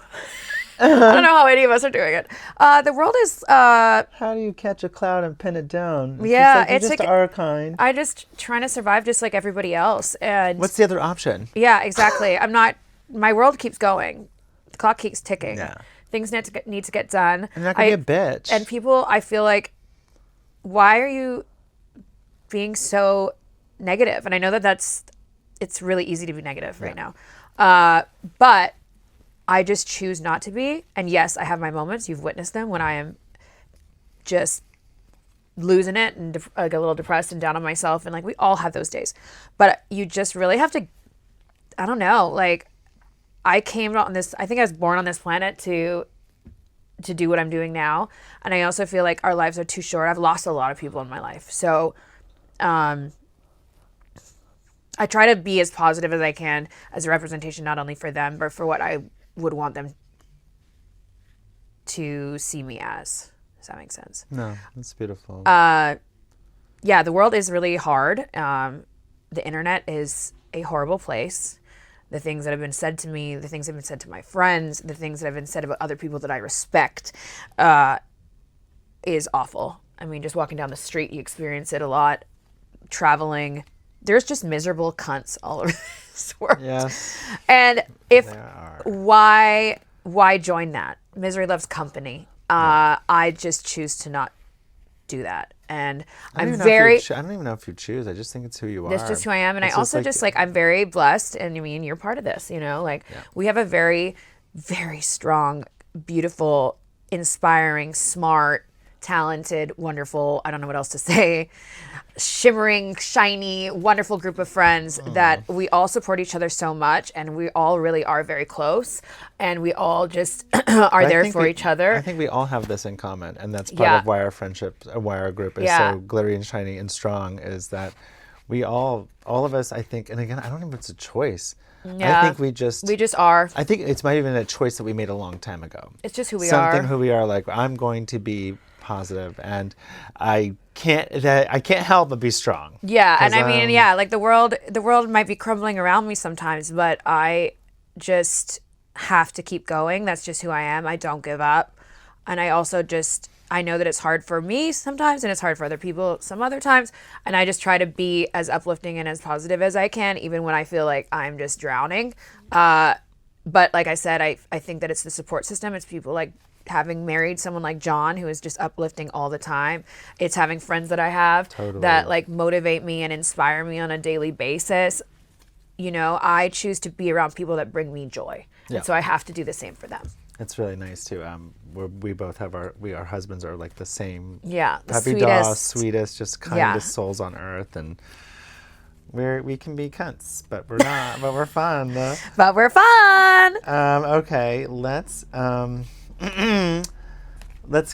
I don't know how any of us are doing it. The world is. How do you catch a cloud and pin it down? Yeah, it's just our kind. I just trying to survive, just like everybody else. And What's the other option? yeah, exactly. I'm not. My world keeps going. The clock keeps ticking. Yeah. Things need to get done. I'm not gonna be a bitch. And people, I feel like, why are you being so negative? And I know that it's really easy to be negative right now. But I just choose not to be. And yes, I have my moments. You've witnessed them when I am just losing it and like a little depressed and down on myself. And like, we all have those days. But you just really have to, I don't know, like I came on this, I think I was born on this planet to do what I'm doing now. And I also feel like our lives are too short. I've lost a lot of people in my life. So I try to be as positive as I can as a representation, not only for them, but for what I would want them to see me as. Does that make sense? No, that's beautiful. Yeah, the world is really hard. The internet is a horrible place. The things that have been said to me, the things that have been said to my friends, the things that have been said about other people that I respect is awful. I mean, just walking down the street, you experience it a lot. Traveling, there's just miserable cunts all over this world. Yes. And if There are. why join that? Misery loves company. I just choose to not do that. And I don't I'm very even know if you choose. I just think it's who you are. that's just who I am. And It's I also just like I'm very blessed, and I mean you're part of this, you know, like we have a very, very strong, beautiful, inspiring, smart, talented, wonderful, I don't know what else to say, shimmering, shiny, wonderful group of friends that we all support each other so much, and we all really are very close, and we all just are there for each other. I think we all have this in common, and that's part of why our friendship, why our group is so glittery and shiny and strong, is that we all of us, I think, and again, I don't know if it's a choice. Yeah. I think we just are. I think it's might even a choice that we made a long time ago. It's just who we Something are. who we are. Like, I'm going to be positive, and I can't help but be strong. Yeah, and I mean, like the world might be crumbling around me sometimes, but I just have to keep going. That's just who I am. I don't give up. And I also I know that it's hard for me sometimes, and it's hard for other people some other times, and I just try to be as uplifting and as positive as I can, even when I feel like I'm just drowning. But like I said, I think that it's the support system. It's people like having married someone like John, who is just uplifting all the time. It's having friends that I have that like motivate me and inspire me on a daily basis. You know, I choose to be around people that bring me joy. Yeah. And so I have to do the same for them. It's really nice too. We both have our husbands are like the same. Yeah, the puppy sweetest. dog, sweetest, just kindest souls on earth, and we can be cunts, but we're not. But we're fun. But we're fun. Okay, let's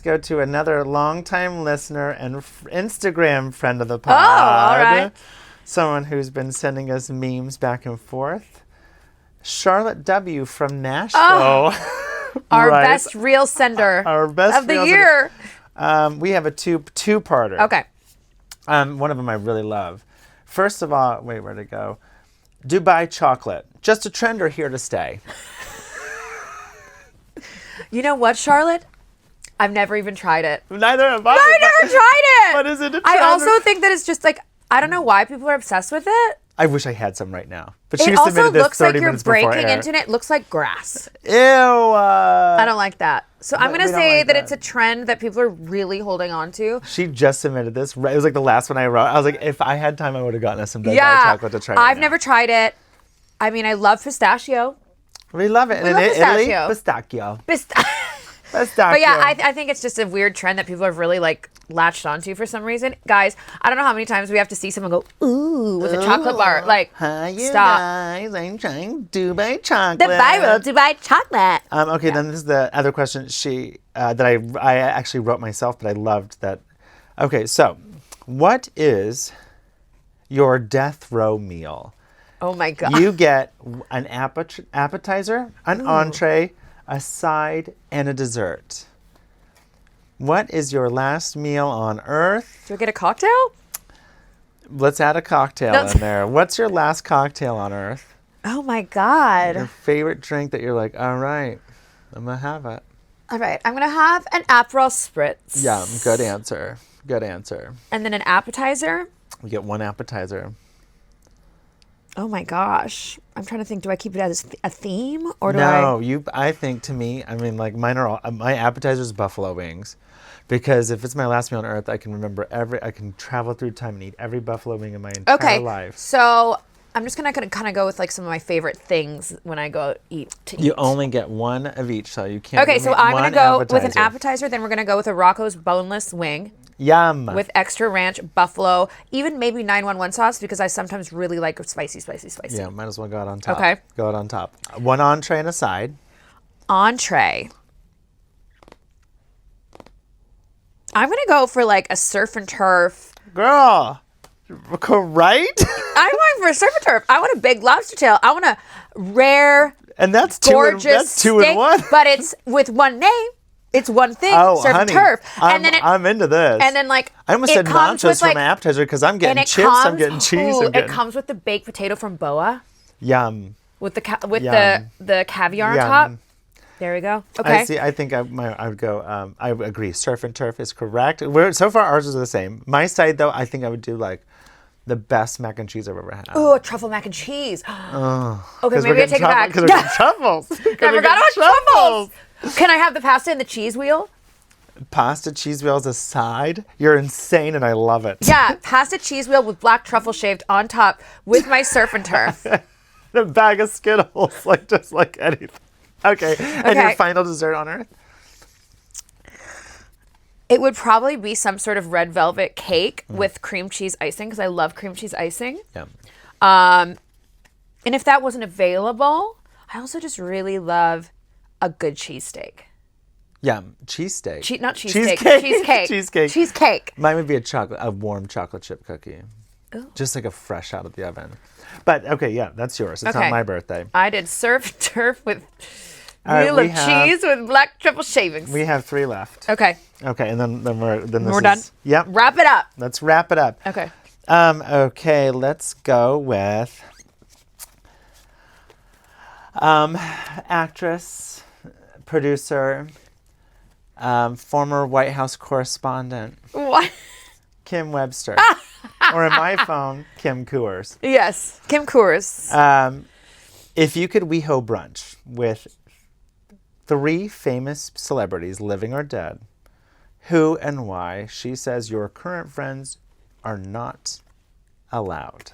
go to another longtime listener and Instagram friend of the pod. Oh, all right. Someone who's been sending us memes back and forth. Charlotte W. from Nashville. Oh. Our best reel sender Our best of the reel year. sender. We have a two-parter. Okay. One of them I really love. First of all, wait, where'd it go? Dubai chocolate. Just a trend or here to stay? You know what, Charlotte? I've never even tried it. Neither have I. I never tried it. But is it a I trend also or- think that it's just like, I don't know why people are obsessed with it. I wish I had some right now. But she It also submitted this looks like 30 you're minutes before breaking air. into it. It looks like grass. Ew. I don't like that. So I'm But going to we don't say like that that. it's a trend that people are really holding on to. She just submitted this. It was like the last one I wrote. I was like, if I had time, I would have gotten us some Dubai Yeah. chocolate to try. Right I've now. never tried it. I mean, I love pistachio. We love it. We And love in Italy, pistachio. pistachio. Pistachio. But yeah, I think it's just a weird trend that people have really like latched onto for some reason. Guys, I don't know how many times we have to see someone go, ooh, with a chocolate bar. Like, Hi, you stop. guys. I'm trying Dubai chocolate. The viral Dubai chocolate. Okay, then this is the other question that I actually wrote myself, but I loved that. Okay, so what is your death row meal? Oh my God. You get an appetizer, an entree, a side, and a dessert. What is your last meal on earth? Do I get a cocktail? Let's add a cocktail in there. What's your last cocktail on earth? Oh my God. Your favorite drink that you're like, all right, I'm going to have it. All right, I'm going to have an Aperol Spritz. Yeah, good answer. Good answer. And then an appetizer. You get one appetizer. Oh my gosh. I'm trying to think, do I keep it as a theme or do I? No, I think to me, I mean, like mine are all, my appetizer is buffalo wings. Because if it's my last meal on earth, I can remember I can travel through time and eat every buffalo wing in my entire life. So I'm just gonna kind of go with like some of my favorite things when I go eat. You only get one of each, so you can't. Okay, so make I'm gonna one go with an appetizer. Then we're gonna go with a Rocco's boneless wing Yum. with extra ranch, buffalo, even maybe 911 sauce because I sometimes really like spicy. Yeah, might as well go out on top. Okay. Go out on top. One entree and a side. Entree. I'm gonna go for like a surf and turf. Girl, right? I'm going for a surf and turf. I want a big lobster tail. I want a rare, And that's gorgeous two steak, in one. but it's with one name. It's one thing, Oh, surf honey, and turf. I'm into this. And then like I almost it said comes nachos with, like, from appetizer because I'm getting and it chips, comes, I'm getting cheese, ooh, I'm getting it comes with the baked potato from Boa yum. with the Yum. the caviar on Yum. top. There we go. Okay. I see. I think I would go. I agree. Surf and turf is correct. So far ours is the same. My side though, I think I would do like the best mac and cheese I've ever had. Ooh, a truffle mac and cheese. Okay, maybe I take it back. Because we're getting truffles. I forgot about truffles. Can I have the pasta and the cheese wheel? Pasta cheese wheels aside, you're insane and I love it. Yeah, pasta cheese wheel with black truffle shaved on top with my surf and turf. A bag of Skittles, like just like anything. Okay. And your final dessert on earth? It would probably be some sort of red velvet cake with cream cheese icing because I love cream cheese icing. Yeah. And if that wasn't available, I also just really love a good cheesesteak. Yeah, cheesesteak. Not cheesesteak. Cheesecake. Cheesecake. Cheesecake. Mine would be a warm chocolate chip cookie. Ooh. Just like a fresh out of the oven. But okay, yeah, that's yours. It's not my birthday. I did surf and turf with right, wheel of cheese with black truffle shavings. We have 3 left. Okay. Okay, and then we're done? Yep. Wrap it up. Let's wrap it up. Okay. Okay, let's go with actress, producer, former White House correspondent, What? Kim Webster. Or in my phone, Kim Coors. Yes. Kim Coors. If you could WeHo brunch with 3 famous celebrities, living or dead, who and why? She says your current friends are not allowed.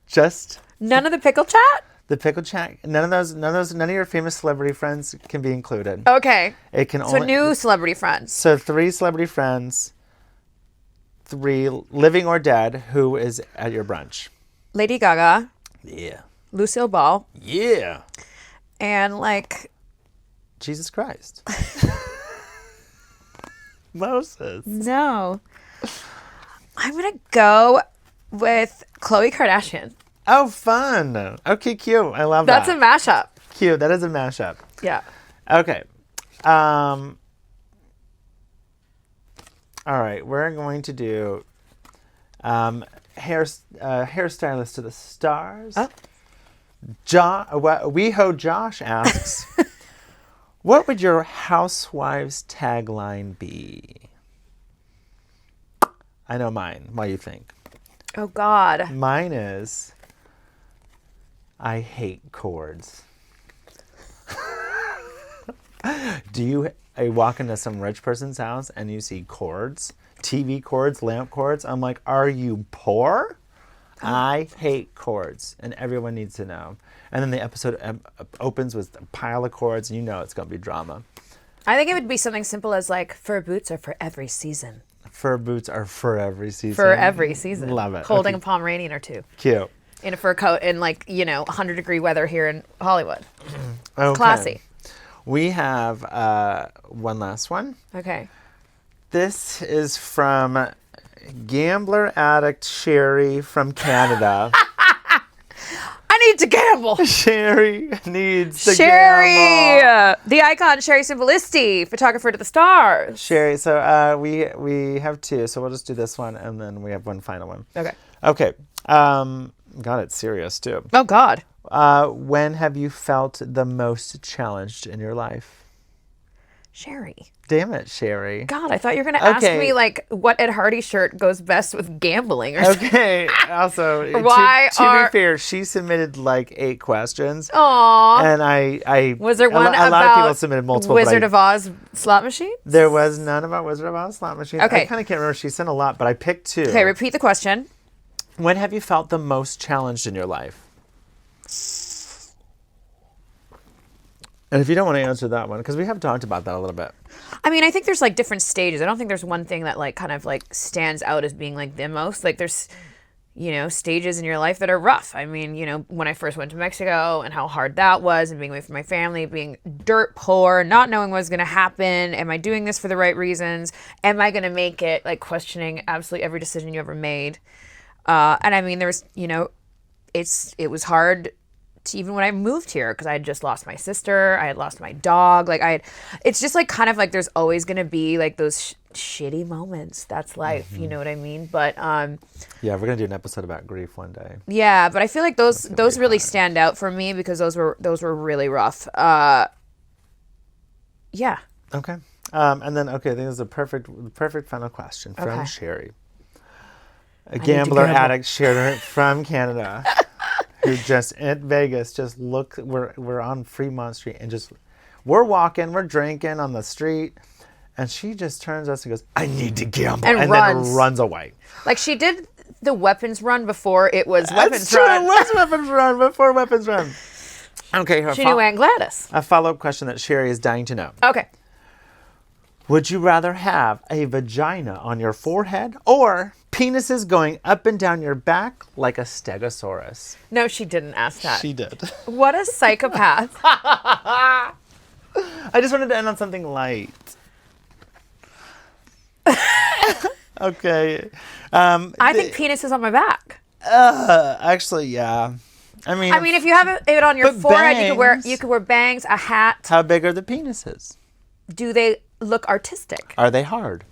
Just None of the pickle chat? the pickle chat. None of your famous celebrity friends can be included. Okay. It can So only new celebrity friends. So 3 celebrity friends, 3 living or dead, who is at your brunch? Lady Gaga, Yeah. Lucille Ball, Yeah. and like Jesus Christ. Moses. no. I'm gonna go with Khloe Kardashian. Oh, fun. Okay, cute. I love That's that. a mashup. Cute. That is a mashup. Yeah. Okay. All right. We're going to do hairstylist to the stars. Oh. WeHo Josh asks, what would your housewives tagline be? I know mine. What do you think? Oh God. Mine is, I hate cords. Do you walk into some rich person's house and you see cords, TV cords, lamp cords? I'm like, are you poor? I hate cords, and everyone needs to know. And then the episode opens with a pile of cords, and you know it's going to be drama. I think it would be something simple as like fur boots are for every season. Fur boots are for every season. For every season. Love it. Holding Okay. a Pomeranian or two. Cute. In a fur coat in 100-degree weather here in Hollywood. Okay. Classy. We have one last one. Okay. This is from Gambler Addict Sherry from Canada. I need to gamble. Sherry needs to Sherry, gamble. the icon Sherry Simbalisti, photographer to the stars. Sherry, so we have 2, so we'll just do this one, and then we have one final one. Okay. Okay. God, it's serious too. Oh God. When have you felt the most challenged in your life? Sherry. Damn it, Sherry. God, I thought you were going to ask Okay. me like what Ed Hardy shirt goes best with gambling or something. Okay. Also, Why to are- be fair, she submitted like 8 questions. Aww. And I Was there one a lot about of people submitted multiple. but Wizard of Oz slot machine? There was none about Wizard of Oz slot machines. Okay. I kind of can't remember. She sent a lot, but I picked 2. Okay, repeat the question. When have you felt the most challenged in your life? And if you don't want to answer that one, because we have talked about that a little bit. I mean, I think there's like different stages. I don't think there's one thing that like kind of like stands out as being like the most. Like there's, stages in your life that are rough. I mean, when I first went to Mexico and how hard that was and being away from my family, being dirt poor, not knowing what was going to happen. Am I doing this for the right reasons? Am I going to make it? Like questioning absolutely every decision you ever made. And I mean, there's, it was hard to even when I moved here, because I had just lost my sister, I had lost my dog. Like it's just like kind of like there's always gonna be like those shitty moments. That's life, you know what I mean? But Yeah, we're gonna do an episode about grief one day. yeah, but I feel like those really stand out for me because those were really rough. Yeah. Okay. And then, okay, I think this is the perfect final question from Okay. Sherry. A gambler gamble. addict sharer from Canada who just at Vegas just look. We're on Fremont Street and just we're walking, we're drinking on the street, and she just turns to us and goes, "I need to gamble," And runs. then runs away. Like she did the weapons run before it was weapons That's true. run. It was weapons run before weapons run. Okay, She knew Aunt Gladys. a follow-up question that Sherry is dying to know. Okay. Would you rather have a vagina on your forehead or penises going up and down your back like a stegosaurus? No, she didn't ask that. She did. What a psychopath. I just wanted to end on something light. Okay. I think penis is on my back. Actually, yeah. I mean, if you have it on your But forehead, bangs. you could wear bangs, a hat. how big are the penises? Do they look artistic? Are they hard?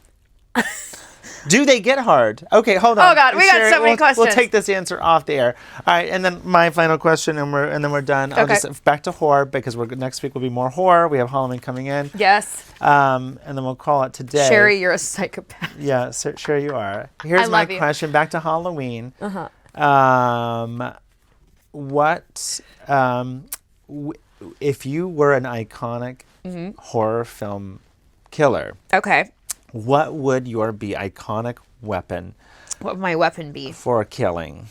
Do they get hard? Okay, hold on. Oh, God, we got Sherry, so many We'll questions. take this answer off the air. All right, and then my final question, and then we're done. I'll Okay. just back to horror because next week will be more horror. We have Halloween coming in. Yes. And then we'll call it today. Sherry, you're a psychopath. Yeah, sure you are. Here's I my love you. question. Back to Halloween. What if you were an iconic horror film killer? Okay. What would your iconic weapon What would my weapon be? for killing?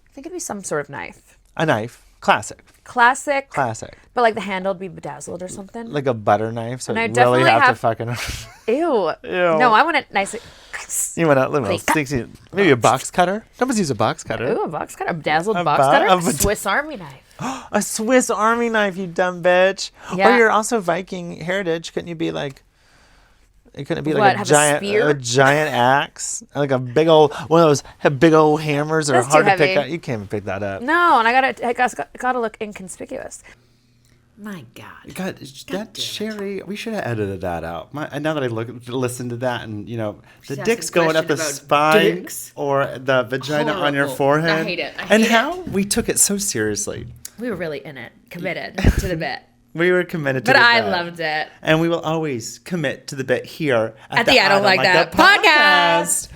I think it'd be some sort of knife. A knife. Classic. Classic. But But like the handle would be bedazzled or something. like a butter knife, so And I you really definitely have to have- fucking. Ew. Ew. No, I want it nice. You want to maybe a box cutter? Nobody's use a box cutter. Ooh, a box cutter. A bedazzled A box bo- cutter. a bed- Swiss Army knife. A Swiss Army knife, you dumb bitch. Yeah. Or you're also Viking heritage. Couldn't you be like? It couldn't be like What, a have a giant, spear? giant axe, like a big old one of those big old hammers. Are That's too hard to pick heavy. up. You can't even pick that up. No, and I gotta look inconspicuous. My God. God, that Sherry, we should have edited that out. Now that I listen to that, and the She's dick's asking going up the questions spine about dicks. or the vagina on your Horrible. forehead. I hate it. I and hate how we took it so seriously. We were really in it, committed to the bit. We were committed to But the I bit. loved it. And we will always commit to the bit here At the I Don't Like That podcast.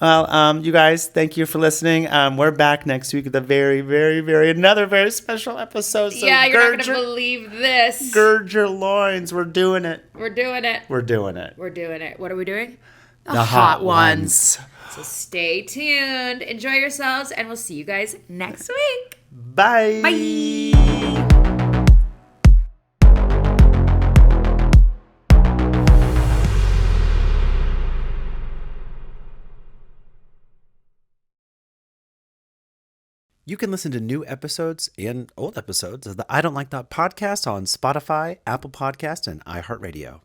Well, you guys, thank you for listening. We're back next week with a another very special episode. So Yeah, you're not gird going to believe this. gird your loins. We're doing it. We're doing it. We're doing it. We're doing it. What are we doing? The hot ones. So stay tuned. Enjoy yourselves, and we'll see you guys next week. Bye. Bye. You can listen to new episodes and old episodes of the I Don't Like That podcast on Spotify, Apple Podcast, and iHeartRadio.